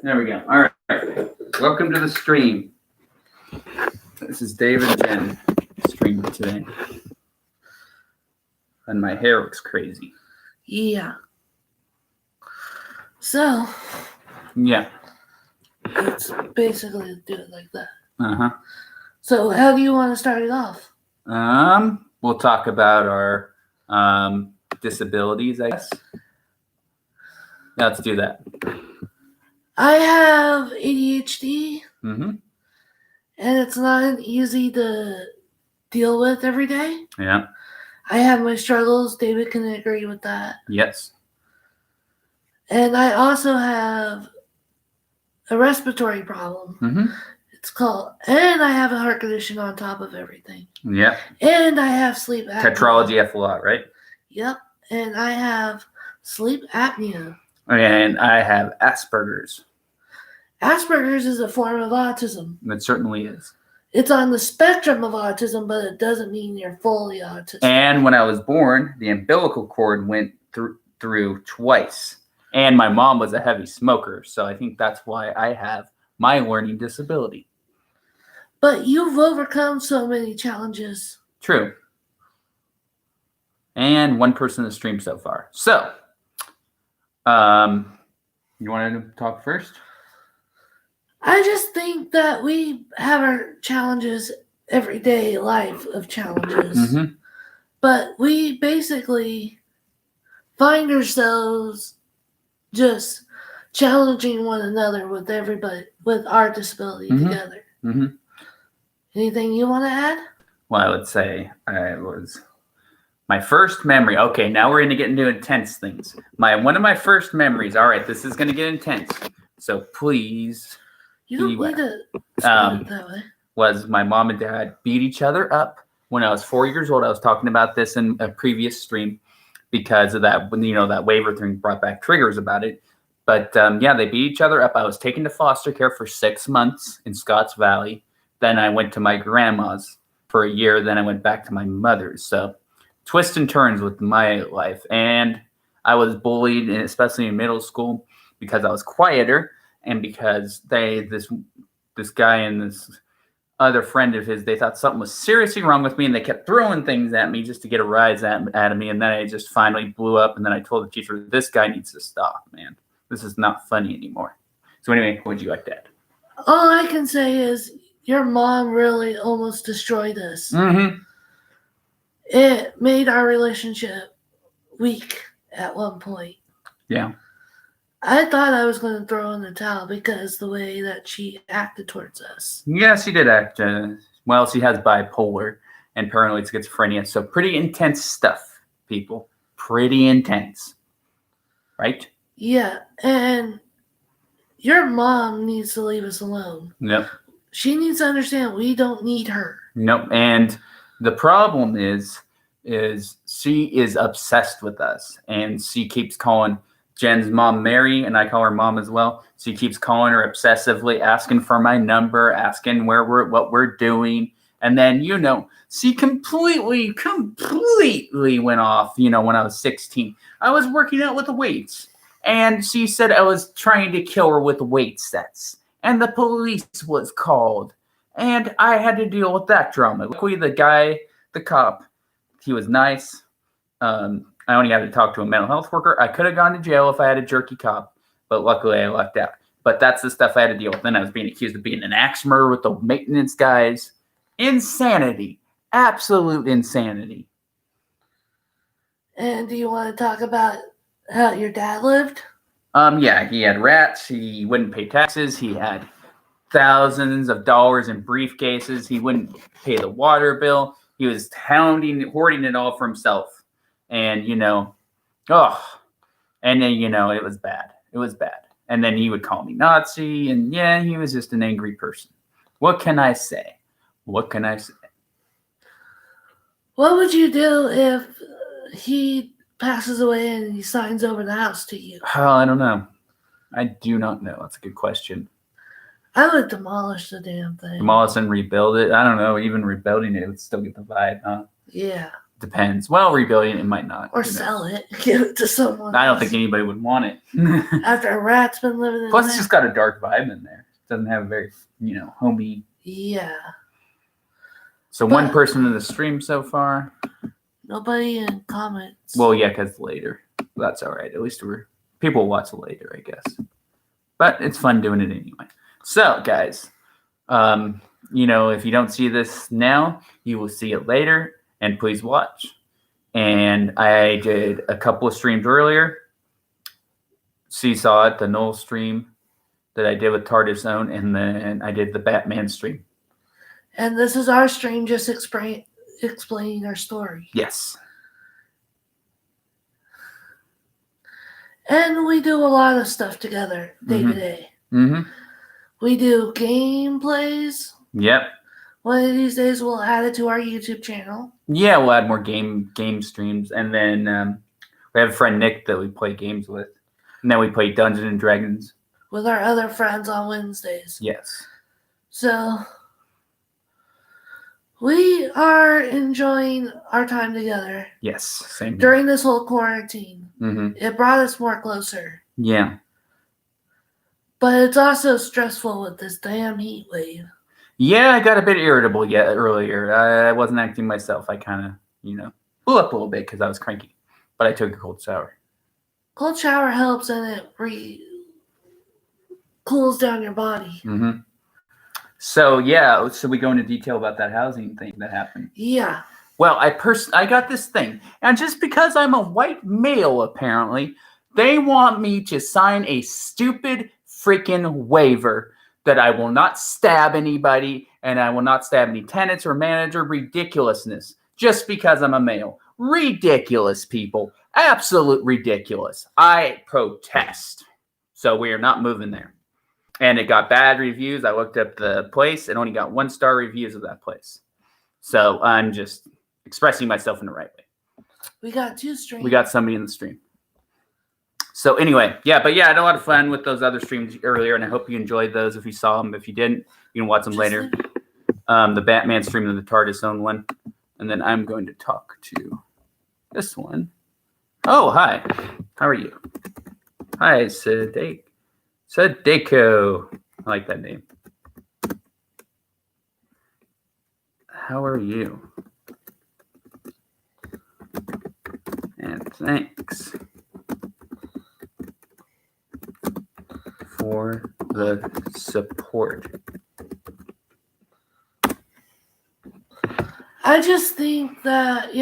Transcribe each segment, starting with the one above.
There we go. All right. Welcome to the stream. This is David Jen streaming today. And my hair looks crazy. Yeah. So. Yeah. It's basically do it like that. Uh-huh. So how do you want to start it off? We'll talk about our disabilities, I guess. Yeah, let's do that. I have ADHD. Mm-hmm. And it's not easy to deal with every day. Yeah. I have my struggles. David can agree with that. Yes. And I also have a respiratory problem. Mm-hmm. And I have a heart condition on top of everything. Yeah. And I have sleep apnea. Tetralogy F a lot, right? Yep. And I have sleep apnea. And I have Asperger's. Asperger's is a form of autism. It certainly is. It's on the spectrum of autism, but it doesn't mean you're fully autistic. And when I was born, the umbilical cord went through twice. And my mom was a heavy smoker, so I think that's why I have my learning disability. But you've overcome so many challenges. True. And one person in the stream so far. So, you wanted to talk first? I just think that we have our challenges, everyday life of challenges. Mm-hmm. But we basically find ourselves just challenging one another with everybody, with our disability together. Mm-hmm. Anything you want to add? Well, I would say my first memory. Okay, now we're going to get into intense things. One of my first memories. All right, this is going to get intense. So please. You don't need to spell it that way. Was my mom and dad beat each other up when I was 4 years old. I was talking about this in a previous stream because of that, that waiver thing brought back triggers about it. But they beat each other up. I was taken to foster care for 6 months in Scotts Valley. Then I went to my grandma's for a year. Then I went back to my mother's. So twists and turns with my life. And I was bullied, especially in middle school, because I was quieter. And because this guy and this other friend of his, they thought something was seriously wrong with me, and they kept throwing things at me just to get a rise out of me. And then I just finally blew up, and then I told the teacher, this guy needs to stop, man. This is not funny anymore. So anyway, what would you like to add? All I can say is your mom really almost destroyed us. Mm-hmm. It made our relationship weak at one point. Yeah. I thought I was going to throw in the towel because the way that she acted towards us. Yeah, she did act. Well, she has bipolar and paranoid schizophrenia. So pretty intense stuff, people. Pretty intense. Right? Yeah, and your mom needs to leave us alone. Yep. She needs to understand we don't need her. Nope. And the problem is she is obsessed with us. And she keeps calling Jen's mom Mary, and I call her mom as well. She keeps calling her obsessively, asking for my number, asking what we're doing. And then, she completely went off, when I was 16. I was working out with the weights. And she said I was trying to kill her with weight sets. And the police was called. And I had to deal with that drama. Luckily, the cop, he was nice. I only had to talk to a mental health worker. I could have gone to jail if I had a jerky cop, but luckily I lucked out. But that's the stuff I had to deal with. Then I was being accused of being an axe murderer with the maintenance guys. Insanity. Absolute insanity. And do you want to talk about how your dad lived? Yeah, he had rats. He wouldn't pay taxes. He had thousands of dollars in briefcases. He wouldn't pay the water bill. He was hoarding it all for himself. And, and then, it was bad. It was bad. And then he would call me Nazi. And yeah, he was just an angry person. What can I say? What would you do if he passes away and he signs over the house to you? Oh, I don't know. I do not know. That's a good question. I would demolish the damn thing. Demolish and rebuild it. I don't know. Even rebuilding it would still get the vibe, huh? Yeah. Depends. Well, rebuilding it might not. Or sell it, give it to someone. I don't think anybody would want it. After a rat's been living in Plus, there. it's just got a dark vibe in there. It doesn't have a very, homey. Yeah. So one person in the stream so far. Nobody in comments. Well, yeah, because later. That's all right. At least people watch it later, I guess. But it's fun doing it anyway. So, guys, if you don't see this now, you will see it later, and please watch. And I did a couple of streams earlier. Saw it, the Null stream that I did with TARDIS Own, and then I did the Batman stream. And this is our stream just explaining our story. Yes. And we do a lot of stuff together day to day. Mm-hmm. We do gameplays. Yep. One of these days we'll add it to our YouTube channel. Yeah, we'll add more game streams. And then we have a friend, Nick, that we play games with. And then we play Dungeons and Dragons. With our other friends on Wednesdays. Yes. So we are enjoying our time together. Yes, same. During this whole quarantine. Mm-hmm. It brought us more closer. Yeah. But it's also stressful with this damn heat wave. Yeah, I got a bit irritable earlier. I wasn't acting myself. I kind of, blew up a little bit because I was cranky. But I took a cold shower. Cold shower helps and it cools down your body. Mm-hmm. So, yeah, so we go into detail about that housing thing that happened. Yeah. Well, I got this thing. And just because I'm a white male, apparently, they want me to sign a stupid freaking waiver that I will not stab anybody and I will not stab any tenants or manager. Ridiculousness. Just because I'm a male. Ridiculous, people. Absolute ridiculous. I protest. So we are not moving there. And it got bad reviews. I looked up the place and only got 1-star reviews of that place. So I'm just expressing myself in the right way. We got 2 streams. We got somebody in the stream. So anyway, I had a lot of fun with those other streams earlier, and I hope you enjoyed those. If you saw them, if you didn't, you can watch them later. The Batman stream and the TARDIS Own one. And then I'm going to talk to this one. Oh, hi. How are you? Hi, Sadeko. I like that name. How are you? And thanks for the support. I just think that,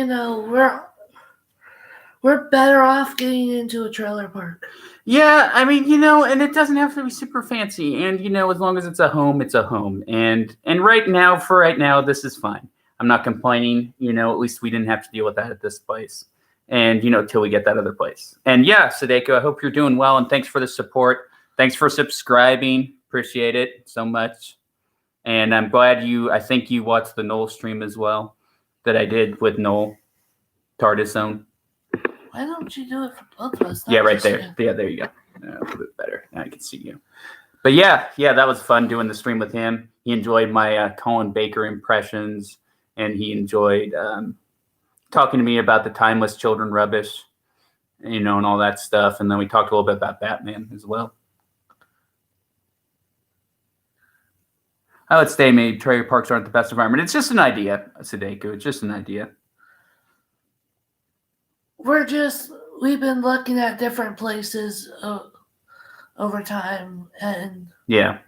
we're better off getting into a trailer park. Yeah, I mean, and it doesn't have to be super fancy. And, as long as it's a home, it's a home. And right now, this is fine. I'm not complaining. At least we didn't have to deal with that at this place. And, till we get that other place. And yeah, Sadeko, I hope you're doing well. And thanks for the support. Thanks for subscribing. Appreciate it so much. And I'm glad I think you watched the Noel stream as well that I did with Noel, TARDIS Own. Why don't you do it for both of us? Yeah, right there. Yeah, there you go. A little bit better. Now I can see you. But yeah, that was fun doing the stream with him. He enjoyed my Colin Baker impressions, and he enjoyed talking to me about the timeless children rubbish, and all that stuff. And then we talked a little bit about Batman as well. I would say maybe trailer parks aren't the best environment. It's just an idea, Sadeko. It's just an idea. We've been looking at different places over time, and yeah,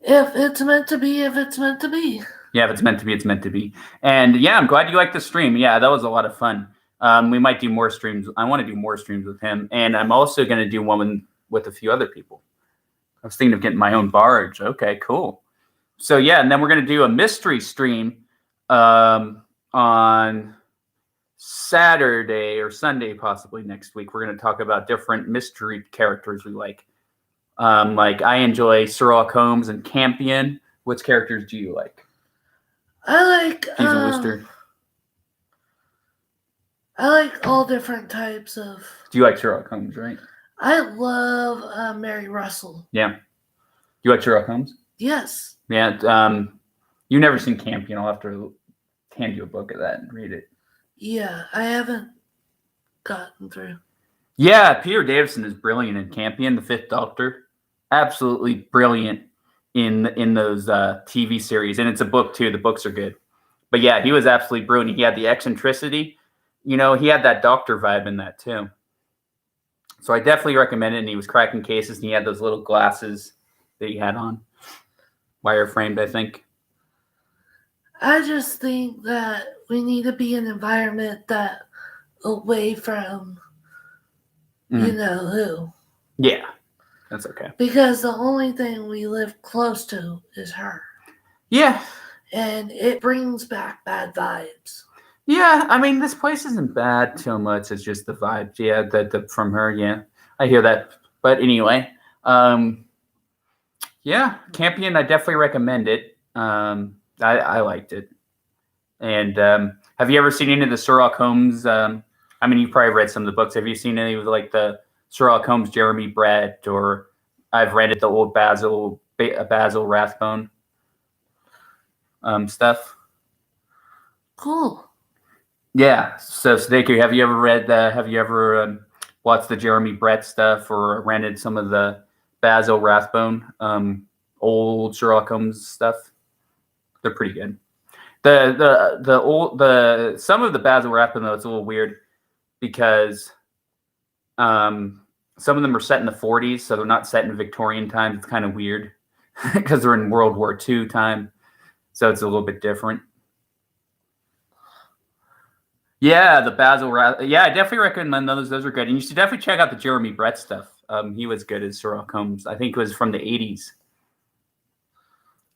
if it's meant to be, it's meant to be. Yeah, if it's meant to be, it's meant to be. And yeah, I'm glad you liked the stream. Yeah, that was a lot of fun. We might do more streams. I want to do more streams with him, and I'm also going to do one with a few other people. I was thinking of getting my own barge. Okay, cool. So yeah, and then we're going to do a mystery stream on Saturday or Sunday, possibly next week. We're going to talk about different mystery characters we like. Like I enjoy Sherlock Holmes and Campion. Which characters do you like? I like I like all different types of. Do you like Sherlock Holmes, right? I love Mary Russell. Yeah. You like Sherlock Holmes? Yes. Yeah. You've never seen Campion. I'll have to hand you a book of that and read it. Yeah, I haven't gotten through. Yeah, Peter Davison is brilliant in Campion, the Fifth Doctor. Absolutely brilliant in those TV series, and it's a book too. The books are good, but yeah, he was absolutely brilliant. He had the eccentricity, he had that Doctor vibe in that too. So I definitely recommend it. And he was cracking cases, and he had those little glasses that he had on, wire framed, I think. I just think that we need to be in an environment that away from you know who. Yeah, that's okay. Because the only thing we live close to is her. Yeah. And it brings back bad vibes. Yeah, I mean, this place isn't bad so much. It's just the vibes. Yeah, the from her. Yeah, I hear that. But anyway, yeah, Campion. I definitely recommend it. I liked it. And have you ever seen any of the Sherlock Holmes? I mean, you've probably read some of the books. Have you seen any of like the Sherlock Holmes, Jeremy Brett, or I've read it, the old Basil Rathbone stuff? Cool. Yeah. So, Snakey, have you ever read? Have you ever watched the Jeremy Brett stuff or rented some of the Basil Rathbone old Sherlock Holmes stuff? They're pretty good. The some of the Basil Rathbone though, it's a little weird because some of them are set in the 40s, so they're not set in Victorian times. It's kind of weird because they're in World War II time, so it's a little bit different. Yeah, the Basil yeah, I definitely recommend those. Those are good, and you should definitely check out the Jeremy Brett stuff. He was good as Sherlock Holmes. I think it was from the 80s.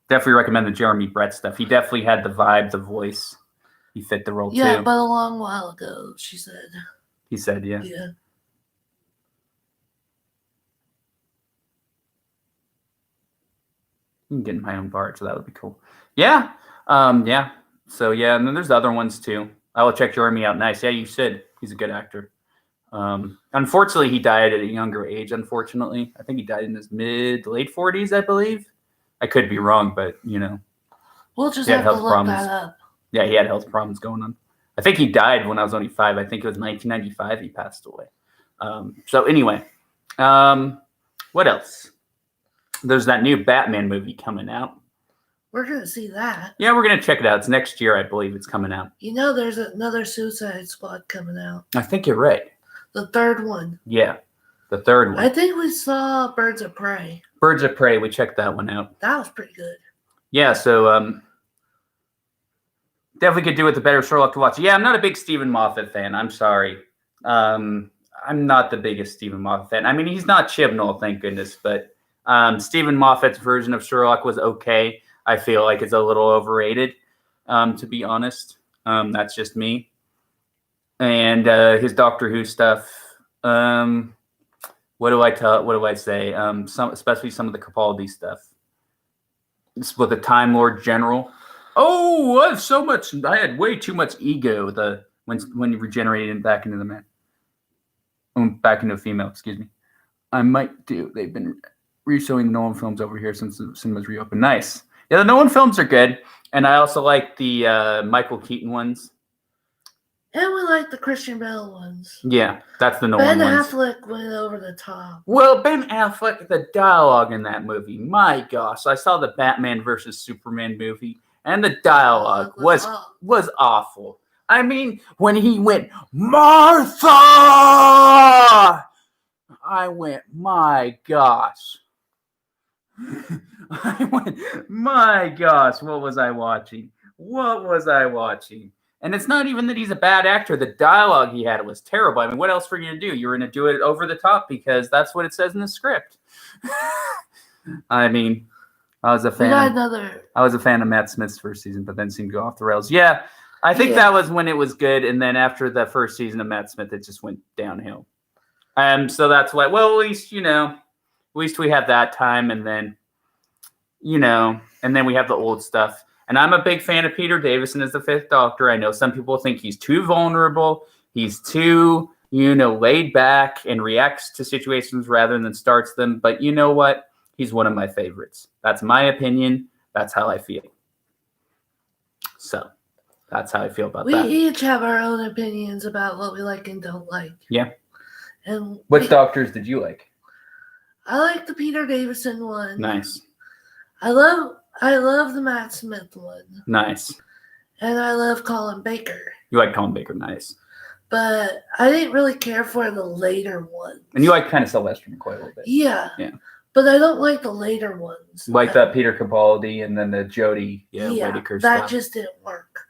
Definitely recommend the Jeremy Brett stuff. He definitely had the vibe, the voice. He fit the role too. Yeah, but a long while ago, she said. He said, yeah. Yeah. You can get in my own part, so that would be cool. Yeah. Yeah. So yeah, and then there's the other ones too. I will check Jeremy out. Nice. Yeah, you should. He's a good actor. Unfortunately, he died at a younger age. Unfortunately, I think he died in his late 40s, I believe. I could be wrong, but we'll just have to look that up. Yeah, he had health problems going on. I think he died when I was only 5. I think it was 1995 he passed away. So anyway, what else? There's that new Batman movie coming out. We're going to see that. Yeah, we're going to check it out. It's next year, I believe it's coming out. There's another Suicide Squad coming out. I think you're right. The third one. Yeah, the third one. I think we saw Birds of Prey. Birds of Prey, we checked that one out. That was pretty good. Yeah, so definitely could do with a better Sherlock to watch. Yeah, I'm not a big Stephen Moffat fan. I'm sorry. I'm not the biggest Stephen Moffat fan. I mean, he's not Chibnall, thank goodness, but Stephen Moffat's version of Sherlock was okay. I feel like it's a little overrated, to be honest. That's just me. And his Doctor Who stuff. What do I say? Especially some of the Capaldi stuff. With the Time Lord General. Oh, I had way too much ego when you regenerated back into the man. Back into a female, excuse me. I might do. They've been re-showing the Nolan films over here since the cinemas reopened. Nice. Yeah, the Nolan films are good. And I also like the Michael Keaton ones. And we like the Christian Bale ones. Yeah, that's the Nolan ones. Ben Affleck went over the top. Well, Ben Affleck, the dialogue in that movie, my gosh. I saw the Batman versus Superman movie, and the dialogue was awful. I mean, when he went, Martha! I went, my gosh. My gosh, what was I watching? And it's not even that he's a bad actor. The dialogue he had was terrible. I mean, what else were you going to do? You were going to do it over the top because that's what it says in the script. I mean, I was a fan of Matt Smith's first season, but then seemed to go off the rails. Yeah, I think that was when it was good. And then after the first season of Matt Smith, it just went downhill. So that's why, well, at least we have that time. And then, and then we have the old stuff. And I'm a big fan of Peter Davison as the Fifth Doctor. I know some people think he's too vulnerable. He's too, laid back and reacts to situations rather than starts them. But you know what? He's one of my favorites. That's my opinion. That's how I feel. So. That's how I feel about We that. each have our own opinions about what we like and don't like. Yeah. And Which doctors did you like? I like the Peter Davison one. Nice. I love the Matt Smith one. Nice. And I love Colin Baker. You like Colin Baker, nice. But I didn't really care for the later ones. And you like kind of Sylvester McCoy a little bit. Yeah. Yeah. But I don't like the later ones. Like the Peter Capaldi and then the Jodie Whittaker that stuff. just didn't work.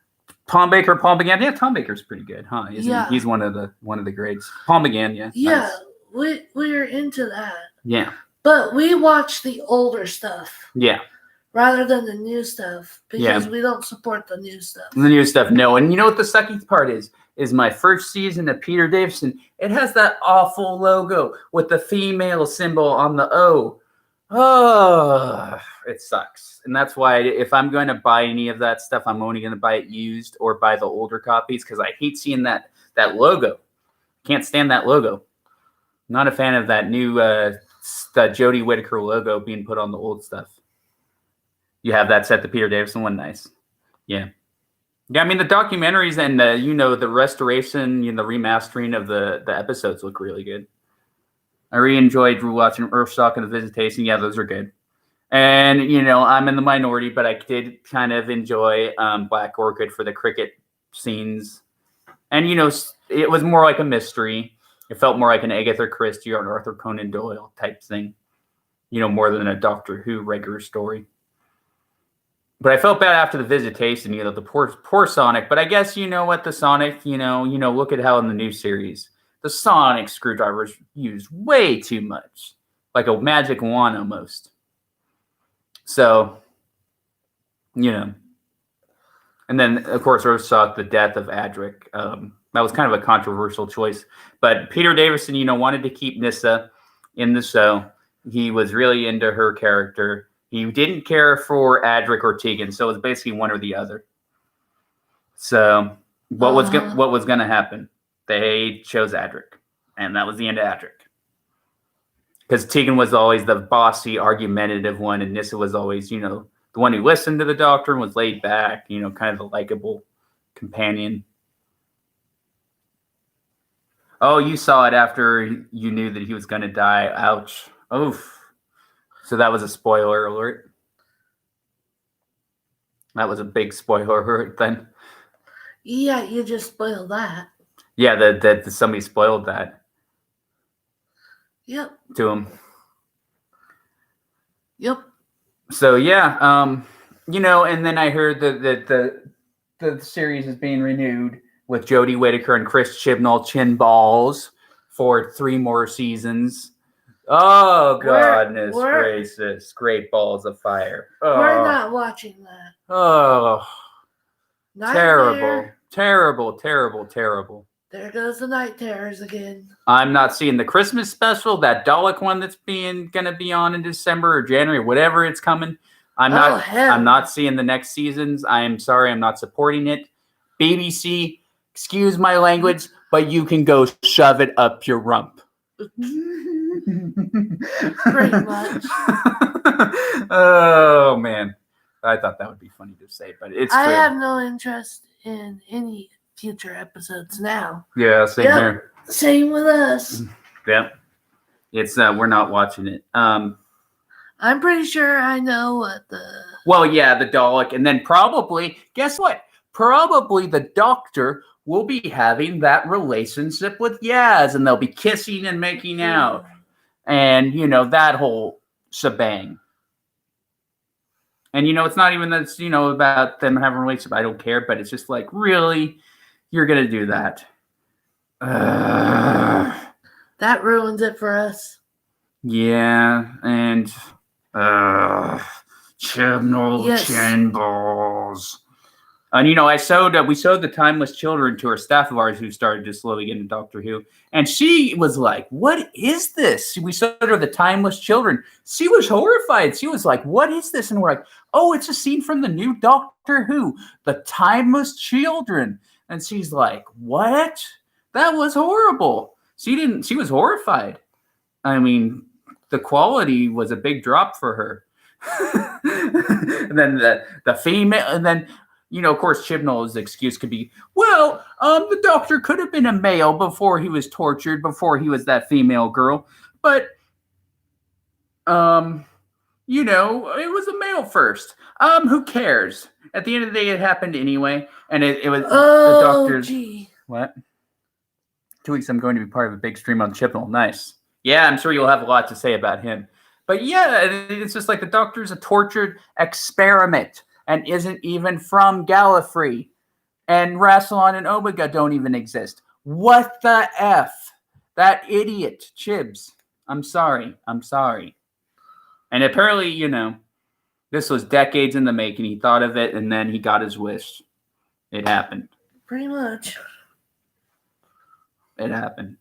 Tom Baker. Yeah, Tom Baker's pretty good, huh? Yeah. He's one of the greats. Paul McGann, yeah. Yeah, Nice. we're into that. Yeah. But we watch the older stuff. Yeah. Rather than the new stuff. Because we don't support the new stuff. The new stuff, no. And you know what the sucky part is? Is my first season of Peter Davison. It has that awful logo with the female symbol on the O. Oh, it sucks. And that's why if I'm going to buy any of that stuff, I'm only going to buy it used or buy the older copies because I hate seeing that logo. Can't stand that logo. Not a fan of that new the Jodie Whittaker logo being put on the old stuff. You have that set, the Peter Davison one, nice. Yeah. Yeah, I mean, the documentaries and, the restoration, the remastering of the episodes look really good. I really enjoyed watching Earthshock and The Visitation. Yeah, those are good. And, I'm in the minority, but I did kind of enjoy Black Orchid for the cricket scenes. And, it was more like a mystery. It felt more like an Agatha Christie or an Arthur Conan Doyle type thing, more than a Doctor Who regular story. But I felt bad after The Visitation, the poor Sonic. But I guess the Sonic, look at how in the new series, the Sonic screwdriver is used way too much, like a magic wand almost. So, and then of course Earthshock, the Death of Adric. That was kind of a controversial choice, but Peter Davison, wanted to keep Nyssa in the show. He was really into her character. He didn't care for Adric or Tegan, so it was basically one or the other. So what was going to happen? They chose Adric, and that was the end of Adric. Because Tegan was always the bossy, argumentative one, and Nyssa was always, the one who listened to the Doctor and was laid back, kind of the likable companion. Oh, you saw it after you knew that he was going to die. Ouch. Oof. So that was a spoiler alert. That was a big spoiler alert then. Yeah, you just spoiled that. Yeah, that somebody spoiled that. Yep. To him. Yep. So yeah, and then I heard that the series is being renewed with Jodie Whittaker and Chris Chibnall chin balls for 3 more seasons. Oh, goodness gracious. Great balls of fire. Oh. We're not watching that. Oh. Nightmare. Terrible. There goes the Night Terrors again. I'm not seeing the Christmas special, that Dalek one that's going to be on in December or January, whatever it's coming. I'm not seeing the next seasons. I am sorry, I'm not supporting it. BBC, excuse my language, but you can go shove it up your rump. Pretty much. Oh man, I thought that would be funny to say, but it's true. I have no interest in any future episodes now. Yeah, same here. Same with us. Yep. It's we're not watching it. I'm pretty sure I know what the... Well, yeah, the Dalek, and then probably, guess what? Probably the Doctor will be having that relationship with Yaz, and they'll be kissing and making out. And, that whole shebang. And, it's not even that it's, about them having a relationship. I don't care, but it's just like, really? You're going to do that? That ruins it for us. Yeah, and... Chibnall chin balls. And we showed the Timeless Children to her staff of ours who started to slowly get into Doctor Who, and she was like, "What is this?" We showed her the Timeless Children. She was horrified. She was like, "What is this?" And we're like, "Oh, it's a scene from the new Doctor Who, the Timeless Children." And she's like, "What? That was horrible." She was horrified. I mean, the quality was a big drop for her. And then the female, and then of course, Chibnall's excuse could be, well, the Doctor could have been a male before he was tortured, before he was that female girl, but, it was a male first. Who cares? At the end of the day, it happened anyway, and it was the Doctor's... Gee. What? 2 weeks, I'm going to be part of a big stream on Chibnall. Nice. Yeah, I'm sure you'll have a lot to say about him. But yeah, it's just like the Doctor's a tortured experiment and isn't even from Gallifrey. And Rassilon and Omega don't even exist. What the F? That idiot, Chibs. I'm sorry. And apparently, this was decades in the making. He thought of it, and then he got his wish. It happened. Pretty much. It happened.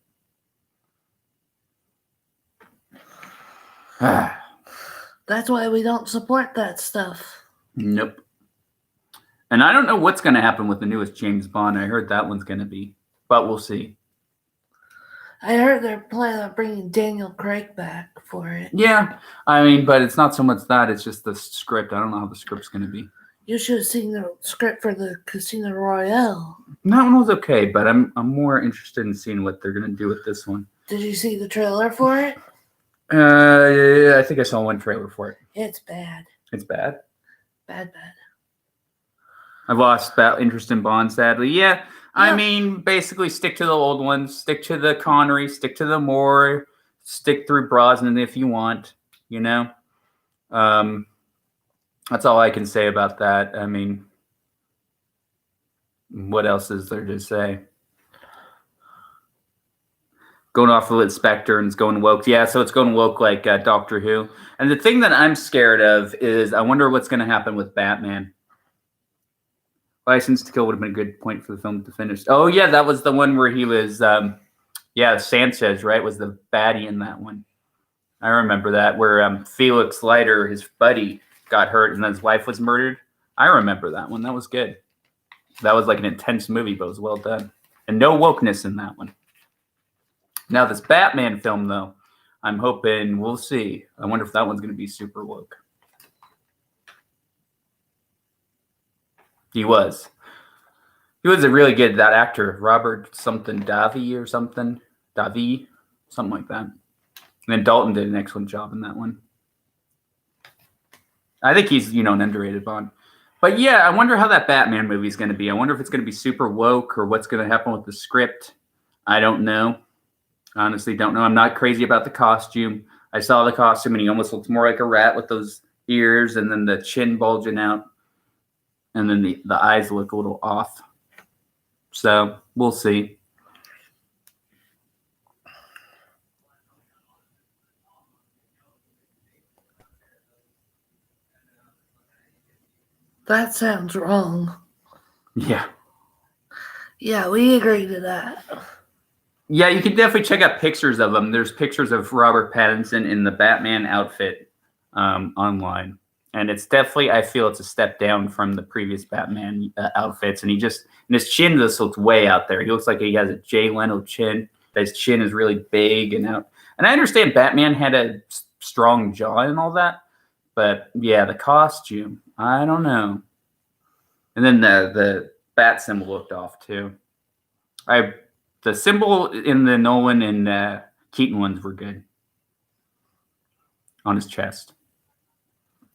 That's why we don't support that stuff. Nope. And I don't know what's going to happen with the newest James Bond. I heard that one's going to be, but we'll see. I heard they're planning on bringing Daniel Craig back for it. Yeah, but it's not so much that, it's just the script. I don't know how the script's going to be. You should have seen the script for the Casino Royale. That one was okay, but I'm more interested in seeing what they're going to do with this one. Did you see the trailer for it? I think I saw one trailer for it. It's bad. It's bad? Bad. I've lost that interest in Bond, sadly. Yeah, basically stick to the old ones. Stick to the Connery. Stick to the Moore. Stick through Brosnan if you want, That's all I can say about that. What else is there to say? Going off of Spectre and it's going woke. Yeah, so it's going woke like Doctor Who. And the thing that I'm scared of is I wonder what's going to happen with Batman. License to Kill would have been a good point for the film to finish. Oh, yeah, that was the one where he was, Sanchez, right, was the baddie in that one. I remember that, where Felix Leiter, his buddy, got hurt and then his wife was murdered. I remember that one. That was good. That was like an intense movie, but it was well done. And no wokeness in that one. Now, this Batman film, though, I'm hoping we'll see. I wonder if that one's going to be super woke. He was a really good, that actor, Robert something Davi or something. Davi, something like that. And then Dalton did an excellent job in that one. I think he's, an underrated Bond. But yeah, I wonder how that Batman movie is going to be. I wonder if it's going to be super woke or what's going to happen with the script. I don't know. Honestly, don't know. I'm not crazy about the costume. I saw the costume and he almost looks more like a rat with those ears and then the chin bulging out. And then the eyes look a little off. So we'll see. That sounds wrong. Yeah. Yeah, we agree to that. Yeah, you can definitely check out pictures of them. There's pictures of Robert Pattinson in the Batman outfit online. And it's definitely, I feel it's a step down from the previous Batman outfits. And his chin just looks way out there. He looks like he has a Jay Leno chin. His chin is really big and out. And I understand Batman had a strong jaw and all that. But yeah, the costume, I don't know. And then the bat symbol looked off too. The symbol in the Nolan and Keaton ones were good on his chest.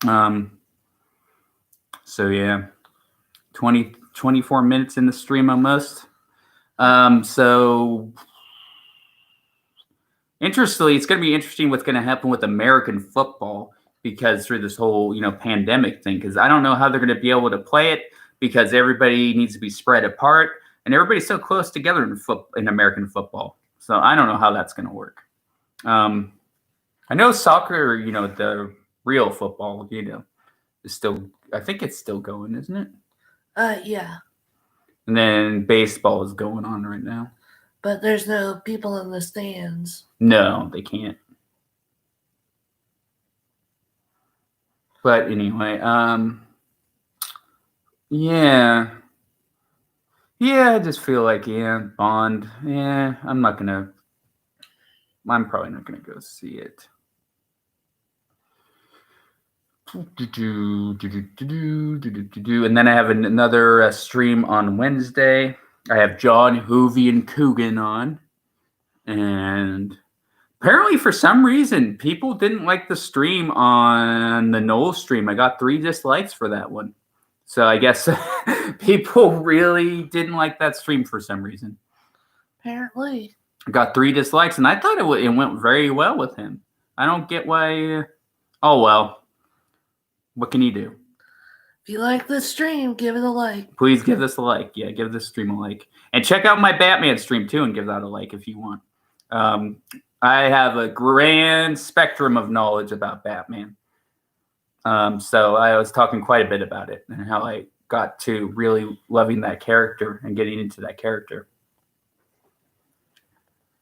So yeah, 24 minutes in the stream almost. So interestingly, it's going to be interesting what's going to happen with American football because through this whole, pandemic thing, because I don't know how they're going to be able to play it because everybody needs to be spread apart and everybody's so close together in American football. So I don't know how that's going to work. I know soccer, the real football, is still, I think it's still going, isn't it? Yeah. And then baseball is going on right now. But there's no people in the stands. No, they can't. But anyway, yeah. Yeah, I just feel like, Bond. Yeah, I'm probably not gonna go see it. And then I have another stream on Wednesday. I have John, Hoovy, and Coogan on. And apparently, for some reason, people didn't like the stream on the Noel stream. I got 3 dislikes for that one. So I guess people really didn't like that stream for some reason. Apparently. I got 3 dislikes, and I thought it went very well with him. I don't get why. Oh, well. What can you do? If you like this stream, give it a like. Please give this a like. Yeah, give this stream a like. And check out my Batman stream, too, and give that a like if you want. I have a grand spectrum of knowledge about Batman. So I was talking quite a bit about it and how I got to really loving that character and getting into that character.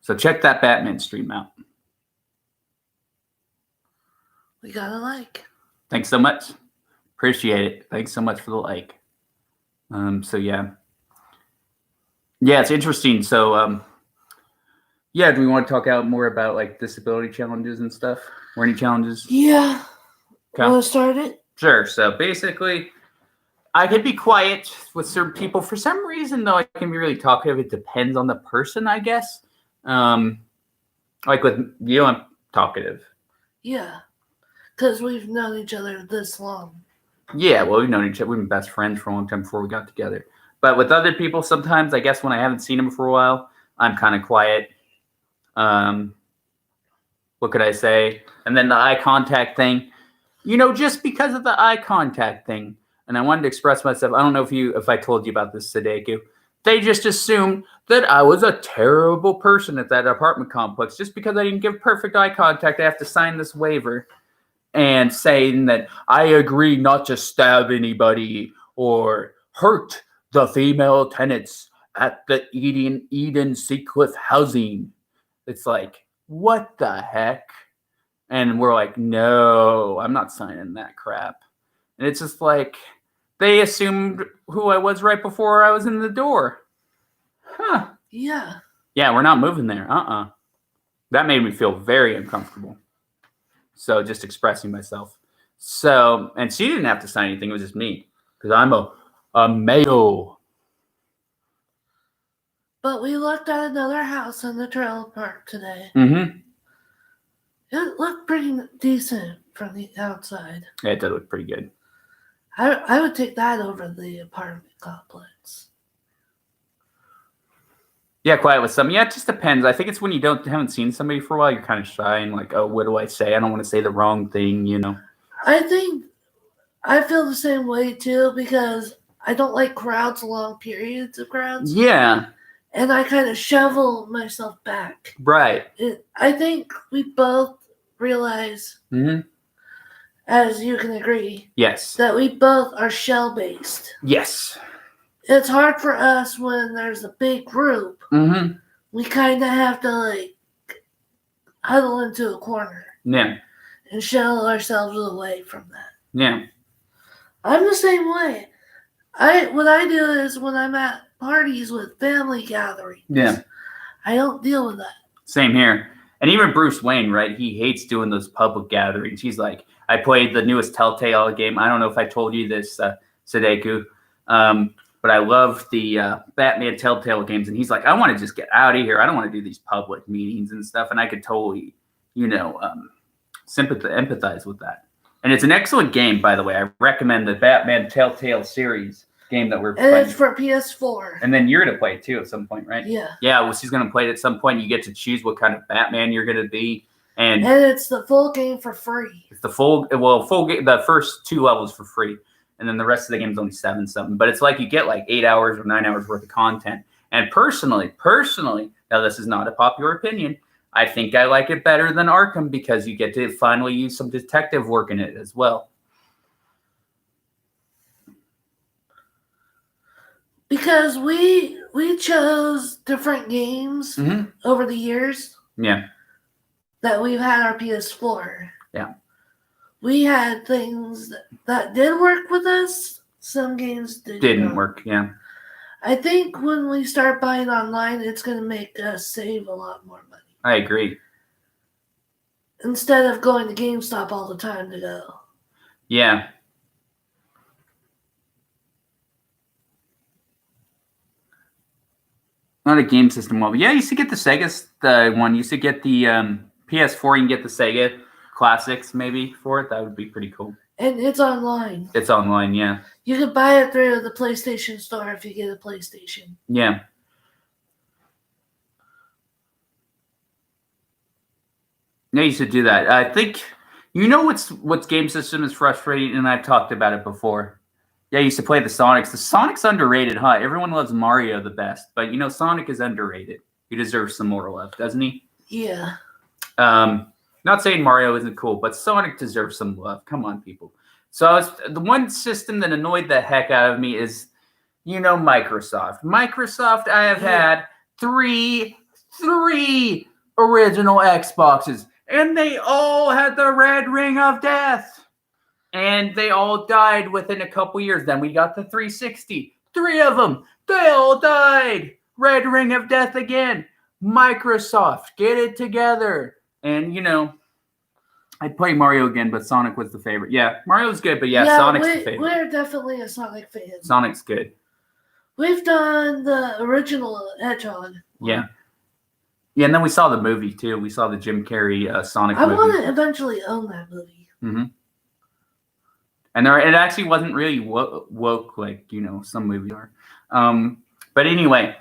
So check that Batman stream out. We got a like. Thanks so much. Appreciate it. Thanks so much for the like. So yeah. Yeah, it's interesting. So yeah, do we want to talk out more about like disability challenges and stuff? Or any challenges? Yeah. Okay. Want to start it? Sure. So basically, I can be quiet with certain people. For some reason, though, I can be really talkative. It depends on the person, I guess. Like with you, I'm talkative. Yeah. Because we've known each other this long. Yeah, well, we've known each other. We've been best friends for a long time before we got together. But with other people, sometimes, I guess when I haven't seen them for a while, I'm kind of quiet. What could I say? And then the eye contact thing. Just because of the eye contact thing, and I wanted to express myself. I don't know if I told you about this, Sadeku. They just assumed that I was a terrible person at that apartment complex. Just because I didn't give perfect eye contact, I have to sign this waiver and saying that I agree not to stab anybody or hurt the female tenants at the Eden Seacliff housing. It's like, what the heck? And we're like, no, I'm not signing that crap. And it's just like, they assumed who I was right before I was in the door. Huh. Yeah. Yeah, we're not moving there. That made me feel very uncomfortable. So just expressing myself. So, and she didn't have to sign anything. It was just me. Because I'm a male. But we looked at another house in the trailer park today. Mm-hmm. It looked pretty decent from the outside. Yeah, it did look pretty good. I would take that over the apartment complex. Yeah, quiet with some. Yeah, it just depends. I think it's when you haven't seen somebody for a while, you're kind of shy and like, oh, what do I say? I don't want to say the wrong thing, I think I feel the same way too because I don't like crowds, long periods of crowds. Yeah. And I kind of shovel myself back. Right. I think we both realize, as you can agree, yes, that we both are shell-based. Yes. It's hard for us when there's a big group. Mm-hmm. We kind of have to huddle into a corner. Yeah. And shell ourselves away from that. Yeah. I'm the same way. What I do is when I'm at parties with family gatherings. Yeah. I don't deal with that. Same here. And even Bruce Wayne, right? He hates doing those public gatherings. He's like, I played the newest Telltale game. I don't know if I told you this, Sadeku. But I love the Batman Telltale games. And he's like, I want to just get out of here. I don't want to do these public meetings and stuff. And I could totally, empathize with that. And it's an excellent game, by the way. I recommend the Batman Telltale series game that we're playing. And it's for PS4. And then you're going to play it too at some point, right? Yeah. Yeah, well, she's going to play it at some point. You get to choose what kind of Batman you're going to be. And it's the full game for free. It's the full game. The first 2 levels for free. And then the rest of the game is only 7 something. But it's like you get like 8 hours or 9 hours worth of content. And personally, now this is not a popular opinion, I think I like it better than Arkham because you get to finally use some detective work in it as well. Because we chose different games over the years. Yeah. That we've had our PS4. Yeah. We had things that did work with us. Some games didn't work. Yeah. I think when we start buying online, it's going to make us save a lot more money. I agree. Instead of going to GameStop all the time to go. Yeah. Not a game system one, but yeah, you used to get the Sega one. You used to get the PS4. You can get the Sega Classics maybe for it. That would be pretty cool. And it's online. It's online, yeah. You can buy it through the PlayStation Store if you get a PlayStation. Yeah. They used to do that. I think what's game system is frustrating, and I've talked about it before. Yeah, I used to play the Sonics. The Sonic's underrated, huh? Everyone loves Mario the best, but Sonic is underrated. He deserves some more love, doesn't he? Yeah. Not saying Mario isn't cool, but Sonic deserves some love. Come on, people. So the one system that annoyed the heck out of me is, Microsoft. Microsoft, I have had three original Xboxes, and they all had the red ring of death. And they all died within a couple years. Then we got the 360. 3 of them. They all died. Red ring of death again. Microsoft, get it together. And, I'd play Mario again, but Sonic was the favorite. Yeah, Mario's good, but Sonic's the favorite. We're definitely a Sonic fan. Sonic's good. We've done the original Hedgehog. Yeah. Yeah, and then we saw the movie, too. We saw the Jim Carrey Sonic movie. I want to eventually own that movie. Mm-hmm. And it actually wasn't really woke like, some movies are. But anyway.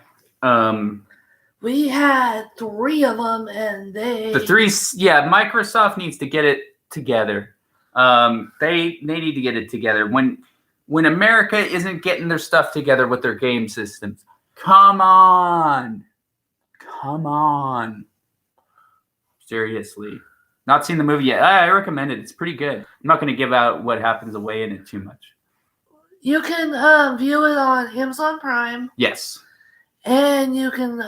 We had 3 of them, and Microsoft needs to get it together. They need to get it together. When America isn't getting their stuff together with their game systems, come on. Seriously. Not seen the movie yet. I recommend it. It's pretty good. I'm not going to give out what happens away in it too much. You can view it on Amazon Prime. Yes. And you can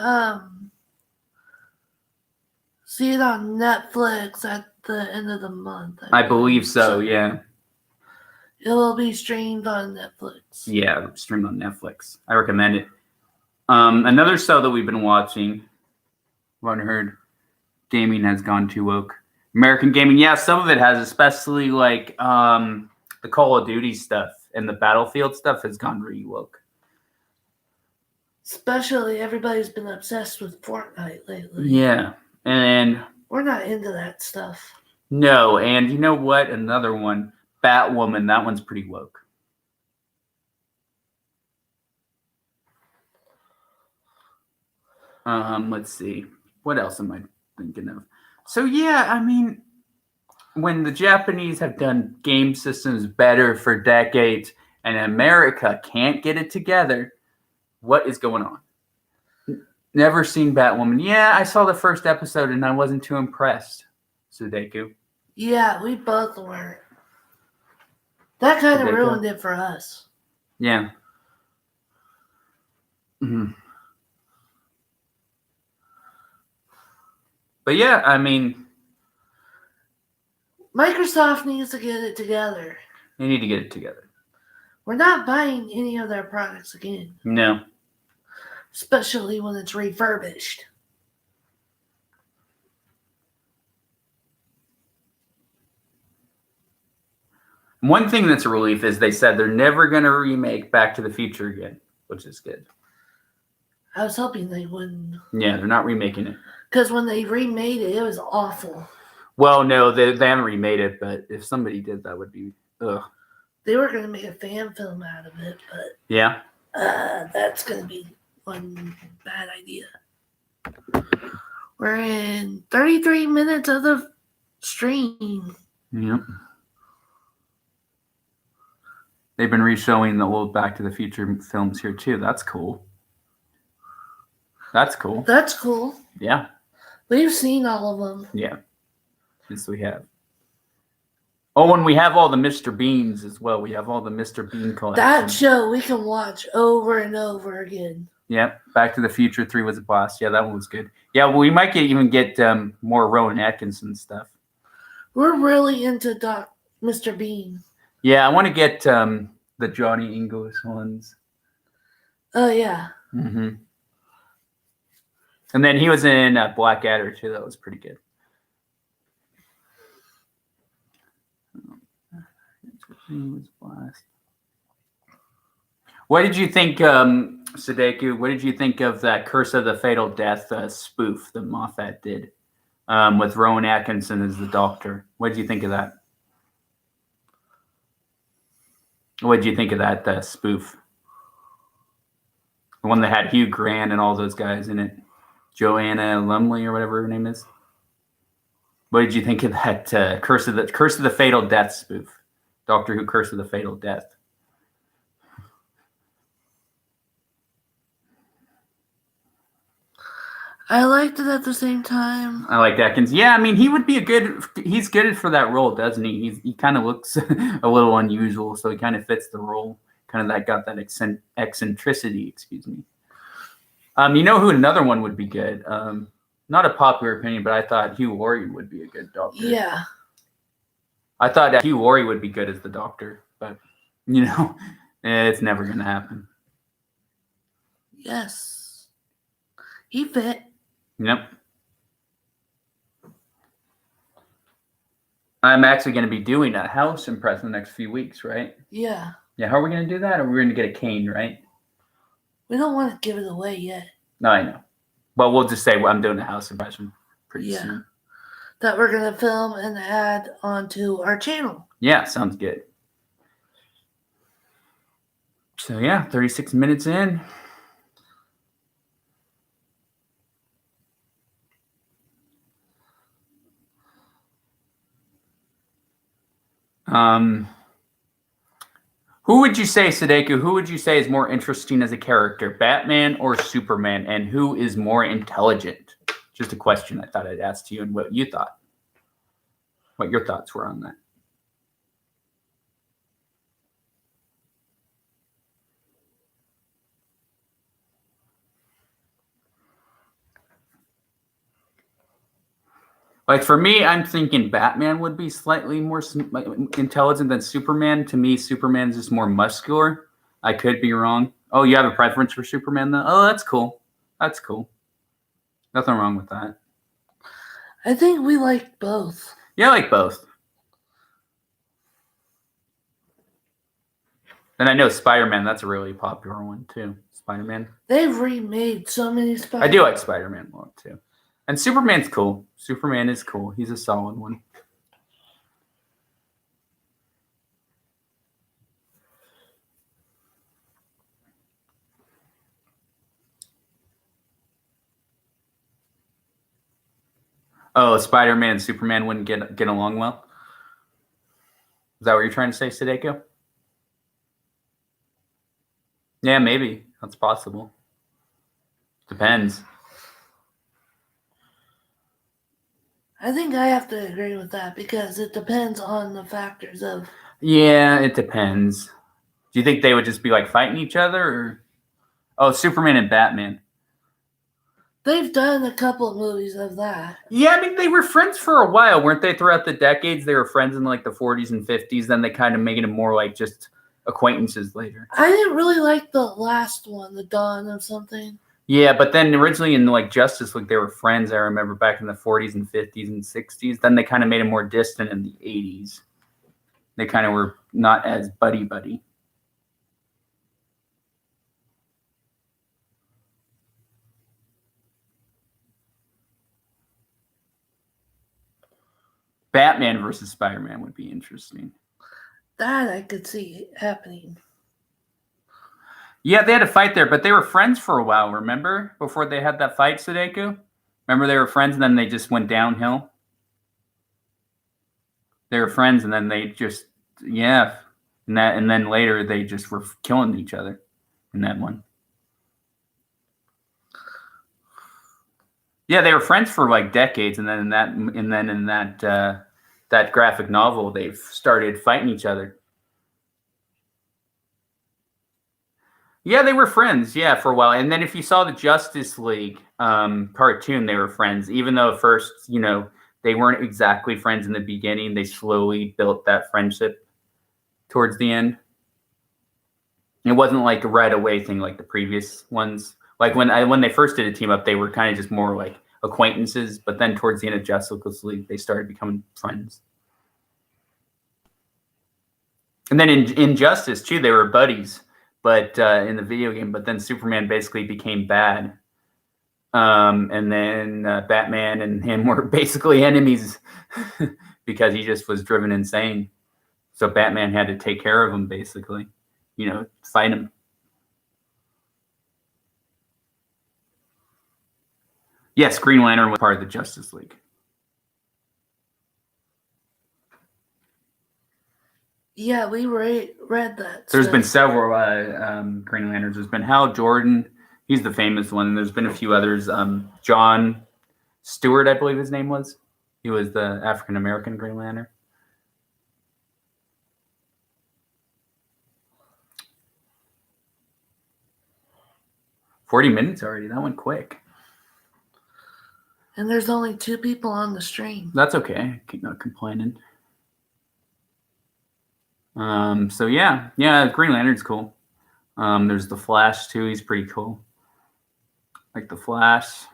see it on Netflix at the end of the month. I believe so, yeah. It will be streamed on Netflix. Yeah, streamed on Netflix. I recommend it. Another show that we've been watching, what I heard, gaming has gone too woke. American gaming, yeah, some of it has, especially like the Call of Duty stuff and the Battlefield stuff has gone really woke. Especially everybody's been obsessed with Fortnite lately. Yeah, and we're not into that stuff. No, and you know what? Another one, Batwoman. That one's pretty woke. Let's see. What else am I thinking of? So yeah, I mean, when the Japanese have done game systems better for decades, and America can't get it together, what is going on? Never seen Batwoman. Yeah, I saw the first episode and I wasn't too impressed. Sudeku. Yeah, we both weren't. That kind of ruined it for us. Yeah. Mm-hmm. But yeah, I mean, Microsoft needs to get it together. They need to get it together. We're not buying any of their products again. No. Especially when it's refurbished. One thing that's a relief is they said they're never going to remake Back to the Future again, which is good. I was hoping they wouldn't. Yeah, they're not remaking it. Because when they remade it, it was awful. Well, no, they haven't remade it, but if somebody did, that would be, ugh. They were going to make a fan film out of it, but... Yeah? That's going to be one bad idea. We're in 33 minutes of the stream. Yep. They've been re-showing the old Back to the Future films here, too. That's cool. That's cool. That's cool. Yeah. We've seen all of them. Yeah. Yes, we have. Oh, and we have all the Mr. Beans as well. We have all the Mr. Bean collection. That show we can watch over and over again. Yep. Back to the Future 3 was a blast. Yeah, that one was good. Yeah, well, we might even get more Rowan Atkinson stuff. We're really into Mr. Bean. Yeah, I want to get the Johnny English ones. Oh, yeah. Mm-hmm. And then he was in Blackadder, too. That was pretty good. He was blessed. What did you think, Sudeku? What did you think of that Curse of the Fatal Death spoof that Moffat did with Rowan Atkinson as the Doctor? What did you think of that? What did you think of that spoof? The one that had Hugh Grant and all those guys in it. Joanna Lumley or whatever her name is. What did you think of that Curse of the Fatal Death spoof? Doctor Who Curse of the Fatal Death. I liked it at the same time. I like Atkins. Yeah, I mean, he would be he's good for that role, doesn't he? He kind of looks a little unusual, so he kind of fits the role. Kind of got that eccentricity, excuse me. You know who another one would be good? Not a popular opinion, but I thought Hugh Laurie would be a good Doctor. Yeah. I thought that Hugh Laurie would be good as the Doctor, but, it's never going to happen. Yes. He fit. Yep. I'm actually going to be doing a house impress in the next few weeks, right? Yeah. Yeah, how are we going to do that? Or we're going to get a cane, right? We don't want to give it away yet. No, I know. But we'll just say I'm doing a house impression pretty soon. That we're going to film and add onto our channel. Yeah, sounds good. So, 36 minutes in. Who would you say, Sudeku, who would you say is more interesting as a character, Batman or Superman? And who is more intelligent? Just a question I thought I'd ask to you and what you thought. What your thoughts were on that. Like for me, I'm thinking Batman would be slightly more intelligent than Superman. To me, Superman's just more muscular. I could be wrong. Oh, you have a preference for Superman though? Oh, that's cool. That's cool. Nothing wrong with that. I think we like both. Yeah, I like both. And I know Spider-Man, that's a really popular one too. Spider-Man. They've remade so many Spider-Man. I do like Spider-Man a lot too. And Superman's cool. Superman is cool. He's a solid one. Oh, Spider-Man and Superman wouldn't get along well? Is that what you're trying to say, Sadeko? Yeah, maybe. That's possible. Depends. I think I have to agree with that because it depends on the factors of... Yeah, it depends. Do you think they would just be like fighting each other? Or... Oh, Superman and Batman. They've done a couple of movies of that. Yeah, I mean, they were friends for a while, weren't they? Throughout the decades, they were friends in like the 40s and 50s. Then they kind of made it more like just acquaintances later. I didn't really like the last one, The Dawn of Something. Yeah, but then originally in like Justice League, they were friends. I remember back in the 40s and 50s and 60s. Then they kind of made it more distant in the 80s. They kind of were not as buddy-buddy. Batman versus Spider-Man would be interesting. That I could see happening. Yeah, they had a fight there, but they were friends for a while, remember? Before they had that fight, Sudeku? Remember they were friends and then they just went downhill? They were friends and then they just, yeah. And then later they just were killing each other in that one. Yeah, they were friends for like decades, and then in that graphic novel, they've started fighting each other. Yeah, they were friends, for a while. And then if you saw the Justice League cartoon, they were friends. Even though at first, they weren't exactly friends in the beginning, they slowly built that friendship towards the end. It wasn't like a right away thing like the previous ones. Like when they first did a team up, they were kind of just more like acquaintances. But then towards the end of Justice League, they started becoming friends. And then in Injustice too, they were buddies, but in the video game. But then Superman basically became bad, and then Batman and him were basically enemies because he just was driven insane. So Batman had to take care of him, basically, fight him. Yes, Green Lantern was part of the Justice League. Yeah, we read that. There's been several Green Lanterns. There's been Hal Jordan. He's the famous one. And there's been a few others. John Stewart, I believe his name was. He was the African-American Green Lantern. $40 already. That went quick. And there's only 2 people on the stream. That's okay. Keep not complaining. So yeah, Green Lantern's cool. There's the Flash too. He's pretty cool. Like the Flash.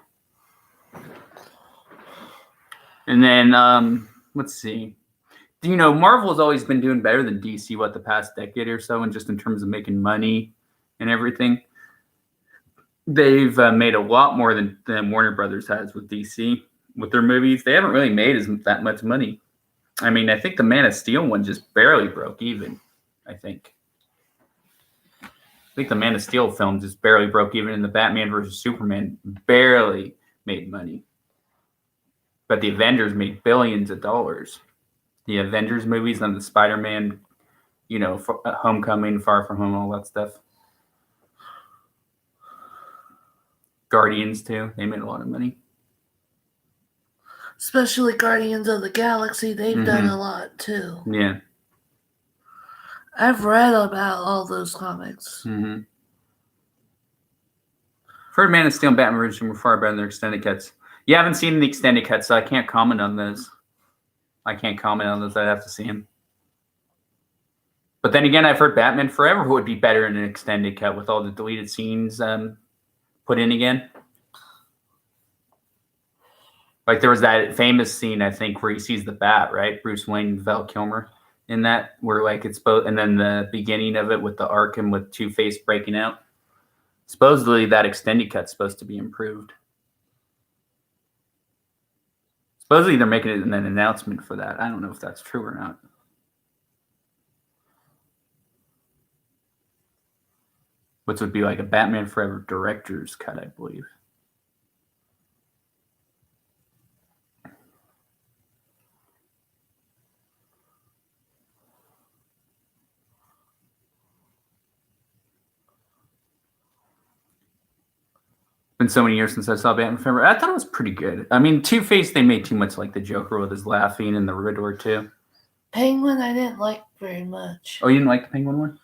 And then let's see. Marvel's always been doing better than DC the past decade or so, and just in terms of making money and everything. They've made a lot more than Warner Brothers has with DC with their movies. They haven't really made that much money. I mean, I think the Man of Steel one just barely broke even. I think the Man of Steel film just barely broke even, and the Batman versus Superman barely made money. But the Avengers made billions of dollars. The Avengers movies and the Spider-Man, Homecoming, Far From Home, all that stuff. Guardians too. They made a lot of money. Especially Guardians of the Galaxy. They've done a lot too. Yeah. I've read about all those comics. Mm-hmm. I've heard Man of Steel and Batman version were far better than their extended cuts. You haven't seen the extended cuts, so I can't comment on those. I'd have to see them. But then again, I've heard Batman Forever would be better in an extended cut with all the deleted scenes put in again. Like there was that famous scene, I think, where he sees the bat, right? Bruce Wayne and Val Kilmer in that, where like it's both, and then the beginning of it with the Arkham with Two-Face breaking out. Supposedly that extended cut's supposed to be improved. Supposedly they're making an announcement for that. I don't know if that's true or not. Which would be like a Batman Forever director's cut, I believe. Been so many years since I saw Batman Forever. I thought it was pretty good. I mean, Two-Face, they made too much like the Joker with his laughing and the Riddler too. Penguin I didn't like very much. Oh, you didn't like the Penguin one?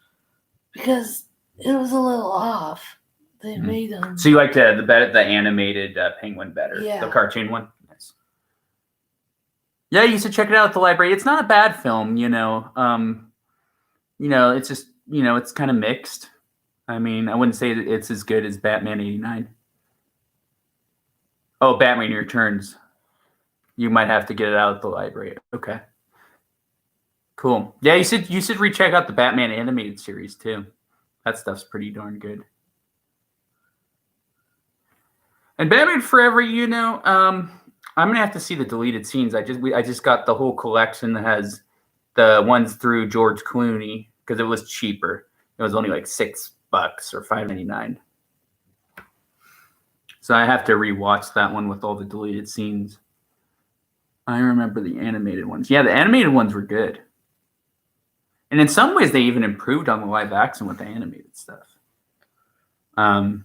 Because it was a little off. They made him. So you liked the animated Penguin better? Yeah. The cartoon one? Nice. Yeah, you should check it out at the library. It's not a bad film, it's just, it's kind of mixed. I mean, I wouldn't say that it's as good as Batman 89. Oh, Batman Returns. You might have to get it out at the library. Okay. Cool. Yeah, you should recheck out the Batman animated series too. That stuff's pretty darn good. And Batman Forever, I'm gonna have to see the deleted scenes. I just got the whole collection that has the ones through George Clooney because it was cheaper. It was only like $6 or $5.99. So I have to rewatch that one with all the deleted scenes. I remember the animated ones. Yeah, the animated ones were good. And in some ways, they even improved on the live action with the animated stuff. I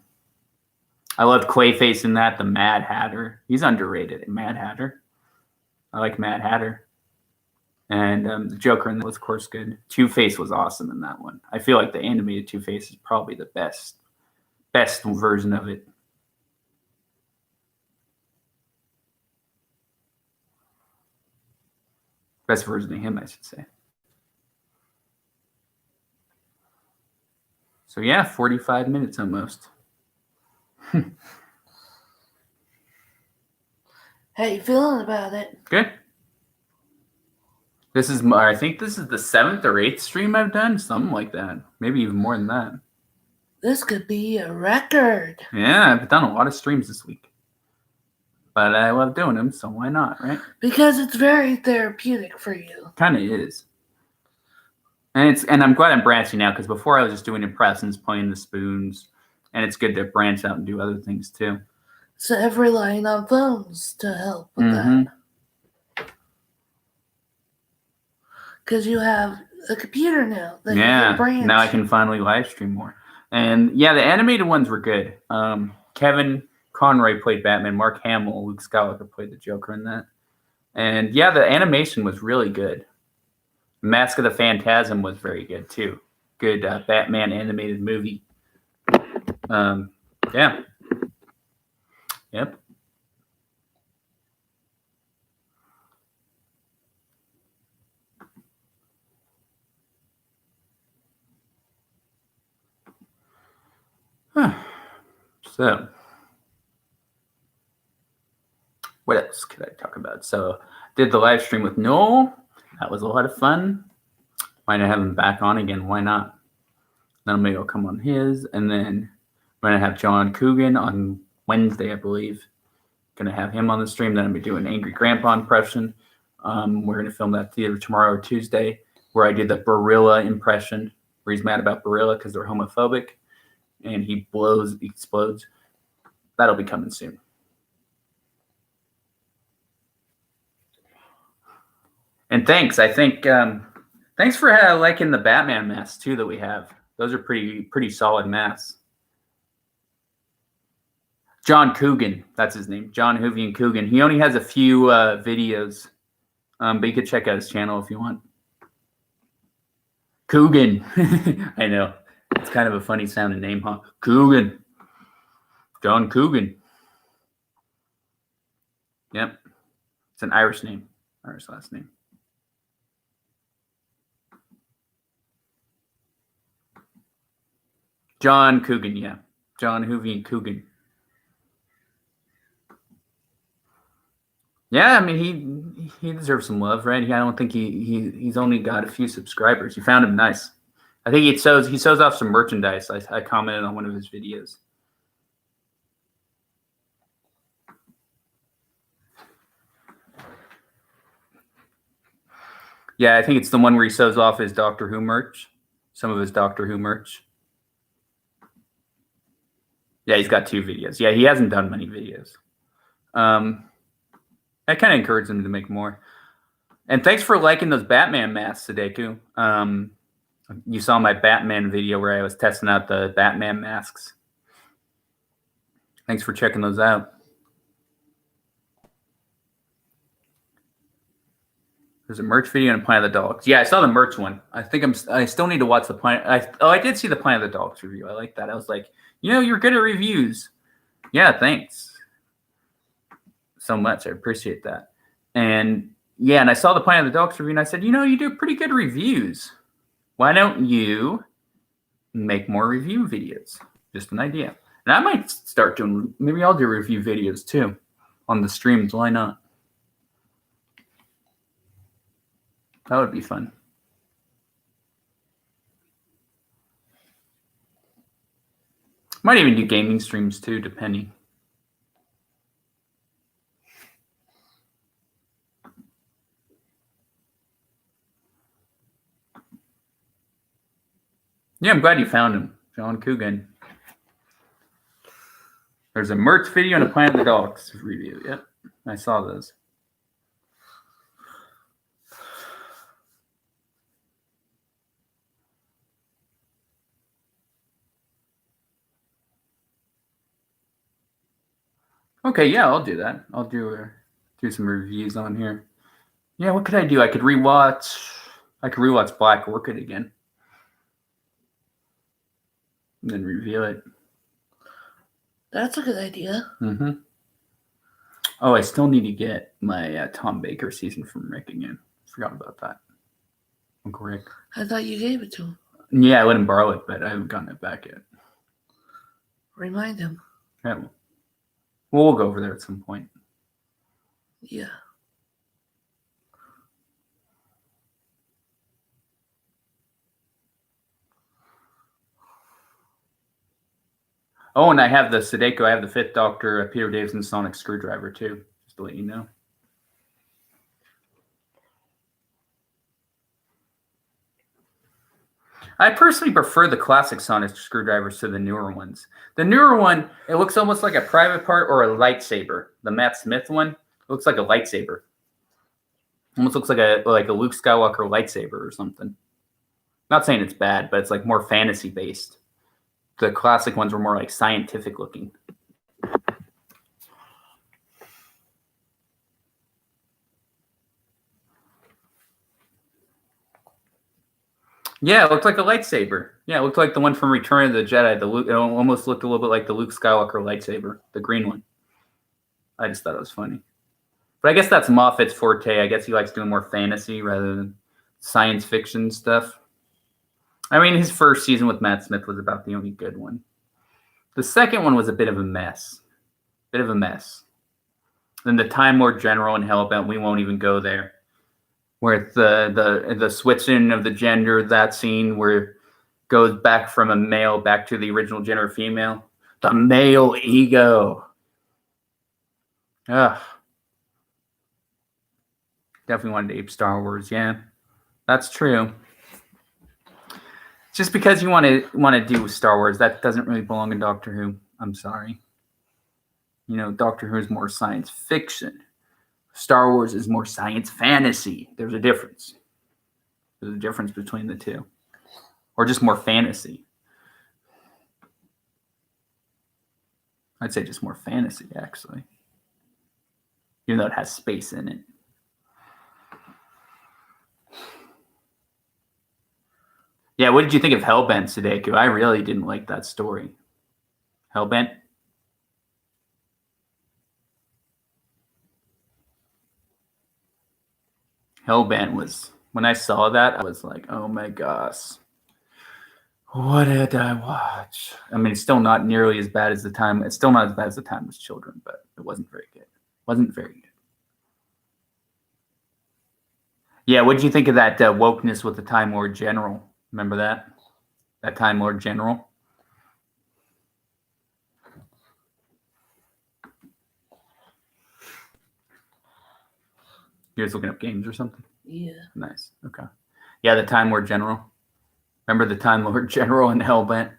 loved Clayface in that, the Mad Hatter. He's underrated, Mad Hatter. I like Mad Hatter. And the Joker in that was, of course, good. Two-Face was awesome in that one. I feel like the animated Two-Face is probably the best version of it. Best version of him, I should say. So yeah, 45 minutes almost. How you feeling about it? Good. I think this is the 7th or 8th stream I've done, something like that. Maybe even more than that. This could be a record. Yeah, I've done a lot of streams this week. But I love doing them, so why not, right? Because it's very therapeutic for you. Kind of is. And I'm glad I'm branching out, because before I was just doing impressions, playing the spoons, and it's good to branch out and do other things too. Instead of relying on phones to help with that. Because you have a computer now that you can branch. Now I can finally live stream more. And yeah, the animated ones were good. Kevin Conroy played Batman. Mark Hamill, Luke Skywalker played the Joker in that. And yeah, the animation was really good. Mask of the Phantasm was very good too. Good Batman animated movie. Yeah. Yep. So, what else could I talk about? So, did the live stream with Noel. That was a lot of fun. Why not have him back on again? Why not? Then maybe I'll come on his. And then we're going to have John Coogan on Wednesday, I believe. Going to have him on the stream. Then I'm going to do an Angry Grandpa impression. We're going to film that theater tomorrow or Tuesday, where I did the Barilla impression, where he's mad about Barilla because they're homophobic. And he explodes. That'll be coming soon. And thanks. I think thanks for liking the Batman masks too that we have. Those are pretty solid masks. John Coogan, that's his name. John Hoovian Coogan. He only has a few videos, but you could check out his channel if you want. Coogan. I know. It's kind of a funny sounding name, huh? Coogan. John Coogan. Yep. It's an Irish name. Irish last name. John Coogan, yeah. John Hoovian Coogan. Yeah, I mean he deserves some love, right? I don't think he's only got a few subscribers. You found him nice. I think he shows off some merchandise. I commented on one of his videos. Yeah, I think it's the one where he shows off his Doctor Who merch. Some of his Doctor Who merch. Yeah, he's got 2 videos. Yeah, he hasn't done many videos. I kind of encourage him to make more. And thanks for liking those Batman masks today, too. You saw my Batman video where I was testing out the Batman masks. Thanks for checking those out. There's a merch video and Planet of the Dogs. Yeah, I saw the merch one. I think I still need to watch the Planet. I did see the Planet of the Dogs review. I like that. I was like, you're good at reviews. Yeah, thanks so much. I appreciate that. And yeah, and I saw the Planet of the Dogs review and I said, you do pretty good reviews. Why don't you make more review videos? Just an idea. And I might start doing, maybe I'll do review videos too on the streams. Why not? That would be fun. Might even do gaming streams too, depending. Yeah, I'm glad you found him, John Coogan. There's a merch video and a Planet of the Dogs review. Yep, I saw those. Okay, yeah, I'll do that. I'll do some reviews on here. Yeah, what could I do? I could rewatch Black Orchid again. And then review it. That's a good idea. Mm-hmm. Oh, I still need to get my Tom Baker season from Rick again. Forgot about that. Uncle Rick. I thought you gave it to him. Yeah, I let him borrow it, but I haven't gotten it back yet. Remind him. Yeah. Well, we'll go over there at some point. Yeah. Oh, and I have the Sudeiko. I have the Fifth Doctor, Peter Davison sonic screwdriver too. Just to let you know. I personally prefer the classic sonic screwdrivers to the newer ones. The newer one, it looks almost like a private part or a lightsaber. The Matt Smith one looks like a lightsaber. Almost looks like a Luke Skywalker lightsaber or something. Not saying it's bad, but it's like more fantasy based. The classic ones were more like scientific looking. Yeah, it looked like a lightsaber. Yeah, it looked like the one from Return of the Jedi. It almost looked a little bit like the Luke Skywalker lightsaber, the green one. I just thought it was funny. But I guess that's Moffat's forte. I guess he likes doing more fantasy rather than science fiction stuff. I mean, his first season with Matt Smith was about the only good one. The second one was a bit of a mess. Then the Time Lord General and Hellbent, we won't even go there. Where the switching of the gender, that scene where it goes back from a male back to the original gender female. The male ego. Ugh. Definitely wanted to ape Star Wars, yeah. That's true. Just because you want to do Star Wars, that doesn't really belong in Doctor Who. I'm sorry. You know, Doctor Who is more science fiction. Star Wars is more science fantasy. There's a difference. There's a difference between the two. Or just more fantasy. I'd say just more fantasy, actually. Even though it has space in it. Yeah, what did you think of Hellbent, Sudeiko? I really didn't like that story. Hellbent? Hellbent was, when I saw that, I was like, oh my gosh. What did I watch? I mean, it's still not nearly as bad as the time. It's still not as bad as the Time as Children, but it wasn't very good. Yeah, what did you think of that wokeness with the Time Lord General? Remember that? That Time Lord General? You're just looking up games or something? Yeah. Nice. Okay. Yeah, the Time Lord General. Remember the Time Lord General and Hellbent?